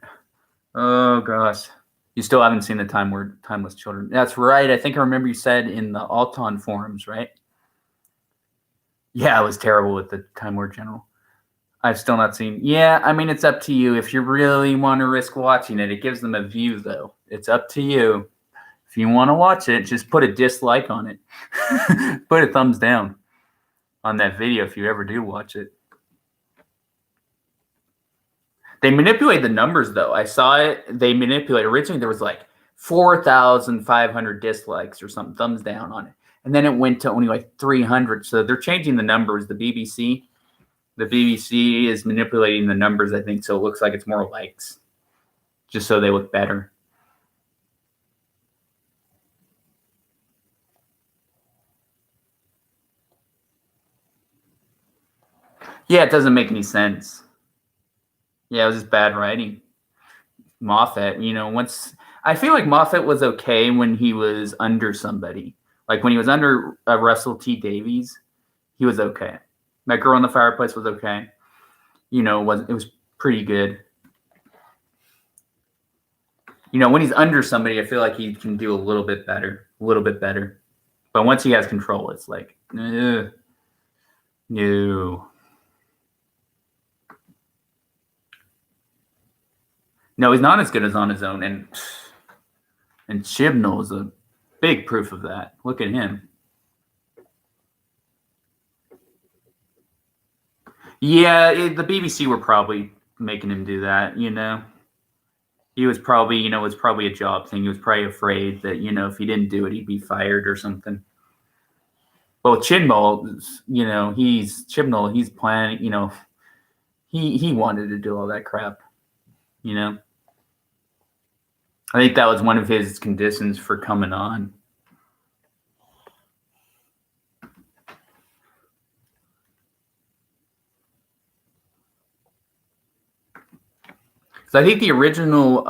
Oh, gosh. You still haven't seen the Timeless Children. That's right. I think I remember you said in the Alton forums, right? Yeah, it was terrible with the Time Lord General. I've still not seen. Yeah, I mean, it's up to you. If you really want to risk watching it, it gives them a view, though. It's up to you. If you want to watch it, just put a dislike on it. Put a thumbs down on that video if you ever do watch it. They manipulate the numbers, though. I saw it. They manipulate. Originally, there was like 4,500 dislikes or something, thumbs down on it. And then it went to only like 300. So they're changing the numbers. The BBC is manipulating the numbers, I think, so it looks like it's more likes, just so they look better. Yeah, it doesn't make any sense. Yeah, it was just bad writing. Moffat, I feel like Moffat was okay when he was under somebody. Like when he was under Russell T Davies, he was okay. That Girl in the Fireplace was okay. It was pretty good. When he's under somebody, I feel like he can do a little bit better. But once he has control, it's like, no. No, he's not as good as on his own. And Chibnall is a big proof of that. Look at him. Yeah, the BBC were probably making him do that, He was probably, it was probably a job thing. He was probably afraid that, if he didn't do it, he'd be fired or something. Well, Chibnall, he's planning, he wanted to do all that crap, I think that was one of his conditions for coming on. So I think the original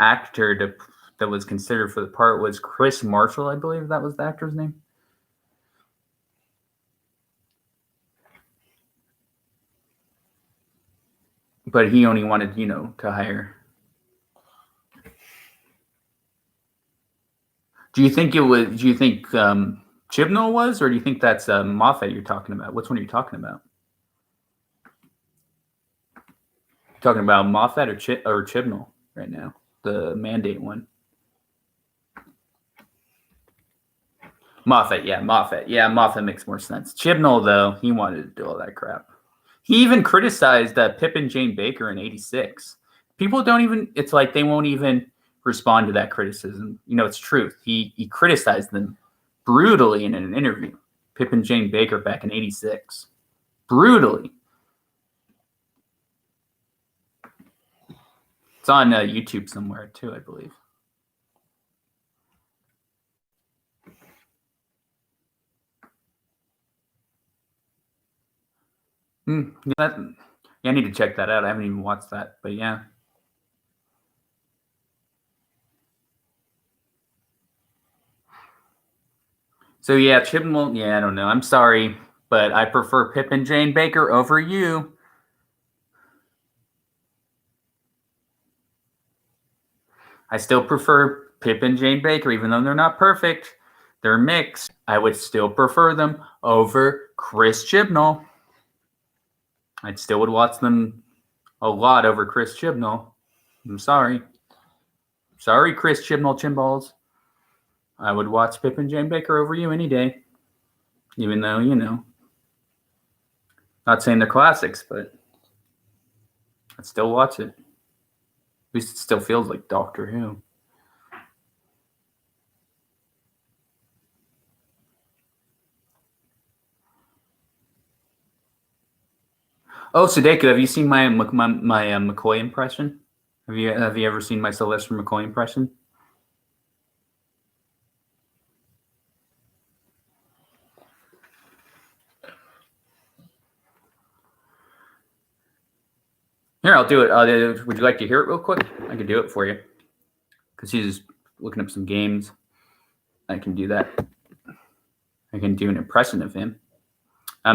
actor that was considered for the part was Chris Marshall, I believe that was the actor's name. But he only wanted, to hire. Do you think Chibnall was, or do you think that's Moffat you're talking about? Which one are you talking about? You're talking about Moffat or Chibnall right now? The Mandate one. Moffat. Yeah, Moffat makes more sense. Chibnall, though, he wanted to do all that crap. He even criticized Pip and Jane Baker in '86. People don't even, it's like they won't even respond to that criticism. It's truth. He criticized them brutally in an interview. Pip and Jane Baker back in '86. Brutally. It's on YouTube somewhere, too, I believe. I need to check that out. I haven't even watched that, but yeah. So yeah, Chibnall. Yeah, I don't know. I'm sorry, but I prefer Pip and Jane Baker over you. I still prefer Pip and Jane Baker, even though they're not perfect. They're mixed. I would still prefer them over Chris Chibnall. I still would watch them a lot over Chris Chibnall. I'm sorry. Sorry, Chris Chibnall. I would watch Pip and Jane Baker over you any day. Even though, not saying they're classics, but I'd still watch it. At least it still feels like Doctor Who. Oh, Sudeku, have you seen my McCoy impression? Have you ever seen my Sylvester McCoy impression? Here, I'll do it. Would you like to hear it real quick? I can do it for you. Because he's looking up some games. I can do that. I can do an impression of him. I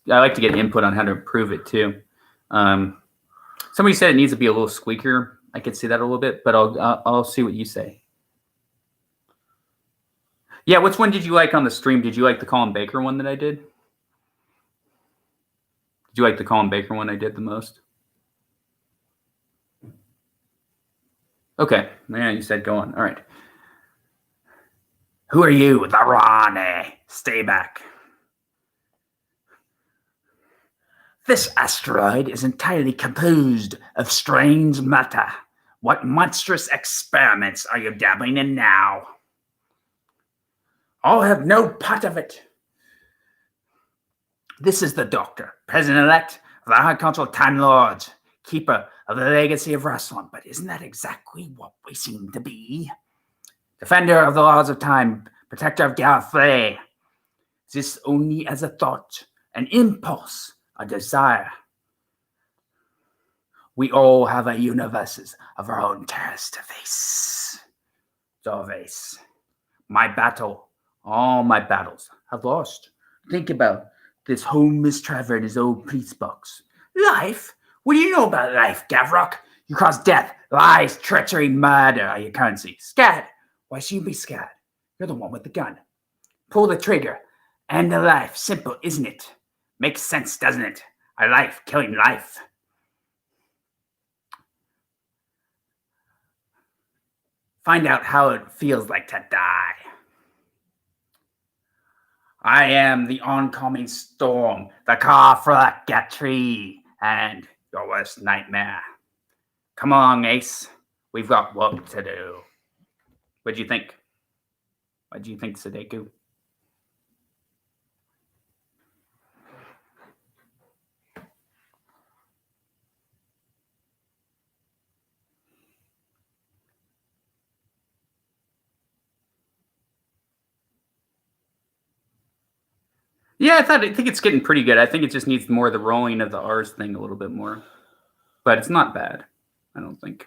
like to get input on how to improve it too. Somebody said it needs to be a little squeakier. I could see that a little bit, but I'll see what you say. Yeah, which one did you like on the stream? Did you like the Colin Baker one that I did? Did you like the Colin Baker one I did the most? Okay. Yeah, you said go on. All right. Who are you? The Ronnie. Stay back. This asteroid is entirely composed of strange matter. What monstrous experiments are you dabbling in now? I'll have no part of it. This is the Doctor, President-elect of the High Council of Time Lords, keeper of the legacy of Rassilon. But isn't that exactly what we seem to be? Defender of the laws of time, protector of Gallifrey. Is this only as a thought, an impulse, a desire? We all have our universes of our own terrors to face. Jarvis, all my battles have lost. Think about this Holmes Trevor in his old police box. Life? What do you know about life, Gavrock? You cause death, lies, treachery, murder are your currency. Scared? Why should you be scared? You're the one with the gun. Pull the trigger. End the life. Simple, isn't it? Makes sense, doesn't it? A life killing life. Find out how it feels like to die. I am the oncoming storm, the Carfracatry, and your worst nightmare. Come on, Ace. We've got work to do. What'd you think? What'd you think, Sudeku? Yeah, I think it's getting pretty good. I think it just needs more of the rolling of the R's thing a little bit more. But it's not bad. I don't think.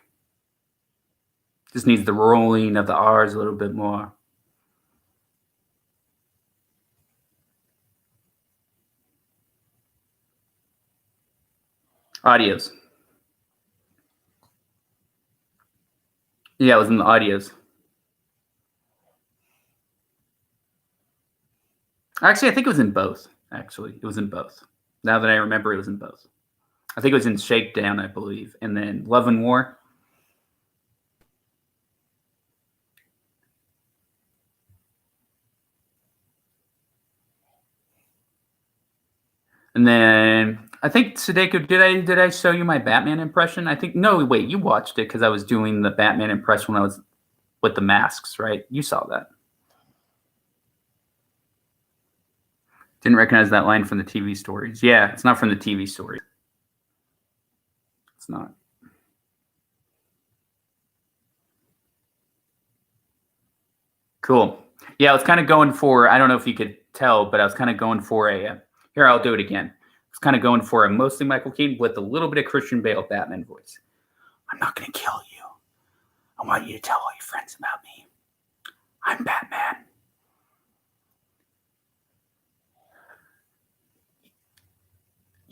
Just needs the rolling of the R's a little bit more. Audios. Yeah, it was in the audios. Actually, I think it was in both. Actually, it was in both. Now that I remember, it was in both. I think it was in Shakedown, I believe, and then Love and War. And then I think Sadeko, did I show you my Batman impression? I think no. Wait, you watched it because I was doing the Batman impression when I was with the masks, right? You saw that. Didn't recognize that line from the TV stories. Yeah, it's not from the TV story. It's not. Cool. Yeah, I was kind of going for, I don't know if you could tell, but I was kind of going for a, here, I'll do it again. I was kind of going for a mostly Michael Keaton with a little bit of Christian Bale Batman voice. I'm not going to kill you. I want you to tell all your friends about me. I'm Batman.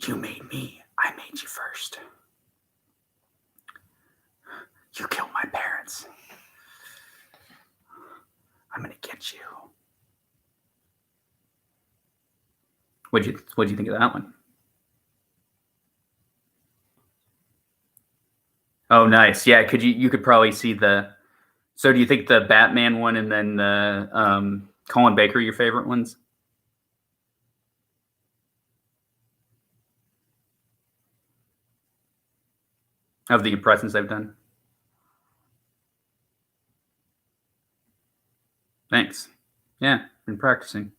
You made me. I made you first. You killed my parents. I'm going to get you. What'd you think of that one? Oh, nice. Yeah, you could probably see the. So, do you think the Batman one and then the Colin Baker your favorite ones? Of the impressions I've done. Thanks. Yeah, been practicing.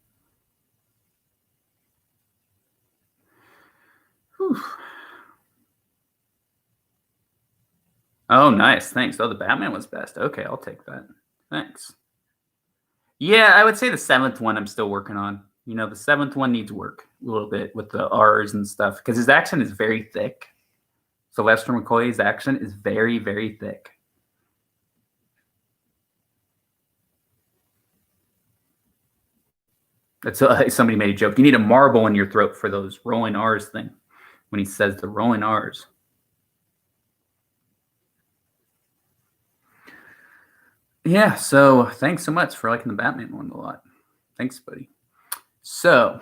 Whew. Oh, nice. Thanks. Oh, the Batman was best. Okay, I'll take that. Thanks. Yeah, I would say the 7th one I'm still working on. You know, the 7th one needs work a little bit with the R's and stuff because his accent is very thick. Sylvester McCoy's accent is very, very thick. That's somebody made a joke. You need a marble in your throat for those rolling R's thing when he says the rolling R's. Yeah, so thanks so much for liking the Batman one a lot. Thanks, buddy. So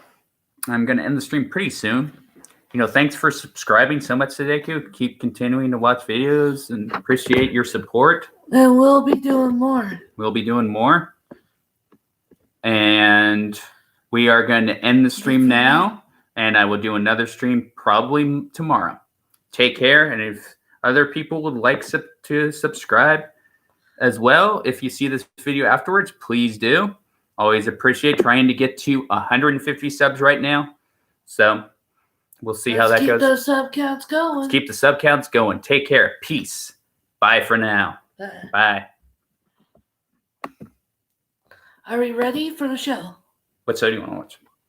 I'm going to end the stream pretty soon. You know, thanks for subscribing so much today, Q. Keep continuing to watch videos and appreciate your support. And we'll be doing more. We'll be doing more. And we are going to end the stream now, and I will do another stream probably tomorrow. Take care, and if other people would like to subscribe as well, if you see this video afterwards, please do. Always appreciate trying to get to 150 subs right now. So we'll see how that goes. Keep those sub counts going. Let's keep the sub counts going. Take care. Peace. Bye for now. Bye. Are we ready for the show? What show do you want to watch?